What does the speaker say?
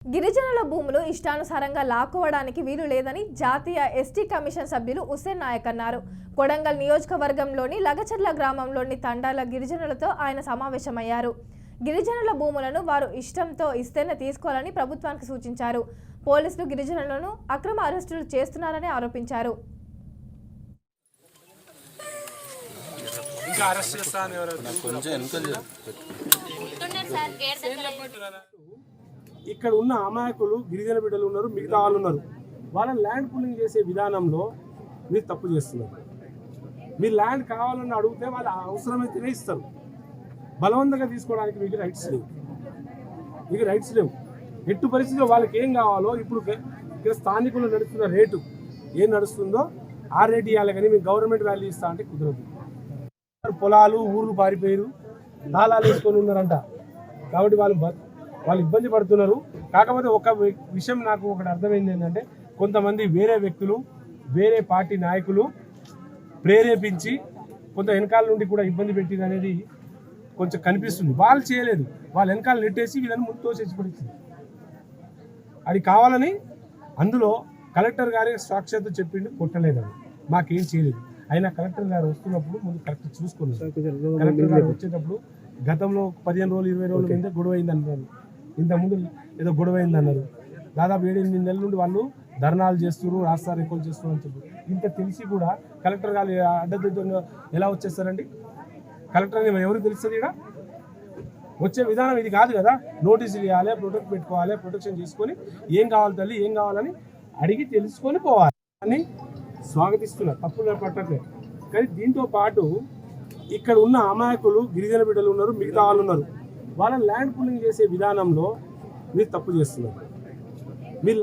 గిరిజనుల భూములు ఇష్టానుసారంగా లాక్కోవడానికి వీలు లేదని జాతీయ ఎస్టీ కమిషన్ సభ్యులు హుస్సేన్ నాయక్ అన్నారు. కొడంగల్ నియోజకవర్గంలోని లగచర్ల గ్రామంలోని తండాల గిరిజనులతో ఆయన సమావేశమయ్యారు. గిరిజనుల భూములను వారు ఇష్టంతో ఇస్తేనే తీసుకోవాలని ప్రభుత్వానికి సూచించారు. పోలీసులు గిరిజనులను అక్రమ అరెస్టులు చేస్తున్నారని ఆరోపించారు. ఇక్కడ ఉన్న అమాయకులు గిరిజన బిడ్డలు ఉన్నారు, మిగతా వాళ్ళు ఉన్నారు. వాళ్ళ ల్యాండ్ పూలింగ్ చేసే విధానంలో మీరు తప్పు చేస్తున్నారు. మీరు ల్యాండ్ కావాలని అడిగితే వాళ్ళు అవసరమైతేనే ఇస్తారు. బలవంతంగా తీసుకోవడానికి మీకు రైట్స్ లేవు. ఎట్టు పరిస్థితిలో వాళ్ళకి ఏం కావాలో ఇప్పుడు ఇక్కడ స్థానికులు నడుస్తున్న రేటు ఏం నడుస్తుందో ఆ రేటు ఇవ్వాలి. కానీ మీకు గవర్నమెంట్ వాల్యూ ఇస్తా అంటే కుదరదు. పొలాలు ఊర్లు పారిపోయారు, నాలాలు వేసుకొని ఉన్నారంట. కాబట్టి వాళ్ళు ఇబ్బంది పడుతున్నారు. కాకపోతే ఒక విషయం నాకు ఒకటి అర్థమైంది ఏంటంటే, కొంతమంది వేరే వ్యక్తులు, వేరే పార్టీ నాయకులు ప్రేరేపించి కొంత వెనకాల నుండి కూడా ఇబ్బంది పెట్టింది అనేది కొంచెం కనిపిస్తుంది. వాళ్ళు చేయలేదు, వాళ్ళ వెనకాల నెట్టేసి వీళ్ళని ముందు తోసేసి పడుతుంది. అది కావాలని అందులో కలెక్టర్ గారే సాక్షాత్తు చెప్పిండు, కొట్టలేదని మాకేం చేయలేదు. అయినా కలెక్టర్ గారు వస్తున్నప్పుడు ముందు కరెక్ట్ చూసుకున్నారు. కలెక్టర్ గారు వచ్చేటప్పుడు గతంలో 15 రోజులు 20 రోజుల కింద గొడవ అయింది అన్నారు. ఇంతకుముందు ఏదో గొడవ అయింది అన్నారు. దాదాపు 7-8 నెలల నుండి వాళ్ళు ధర్నాలు చేస్తున్నారు, రాస్తారు ఎక్కువ చేస్తున్నారు అని చెప్పి ఇంత తెలిసి కూడా కలెక్టర్ గారు అడ్డదిడ్డంగా ఎలా వచ్చేస్తారండి? కలెక్టర్ ఎవరికి తెలుస్తుంది? ఇక్కడ వచ్చే విధానం ఇది కాదు కదా. నోటీసులు ఇవ్వాలి, ప్రొటెక్ట్ పెట్టుకోవాలి, ప్రొటెక్షన్ చేసుకొని ఏం కావాలి తల్లి, ఏం కావాలని అడిగి తెలుసుకొని పోవాలి అని స్వాగతిస్తున్నారు. తప్పుగా పట్టట్లేదు. కానీ దీంతో పాటు ఇక్కడ ఉన్న అమాయకులు గిరిజన బిడ్డలు ఉన్నారు, మిగతా వాళ్ళు ఉన్నారు. వాళ్ళ ల్యాండ్ పూలింగ్ చేసే విధానంలో మీరు తప్పు చేస్తున్నారు. మీరు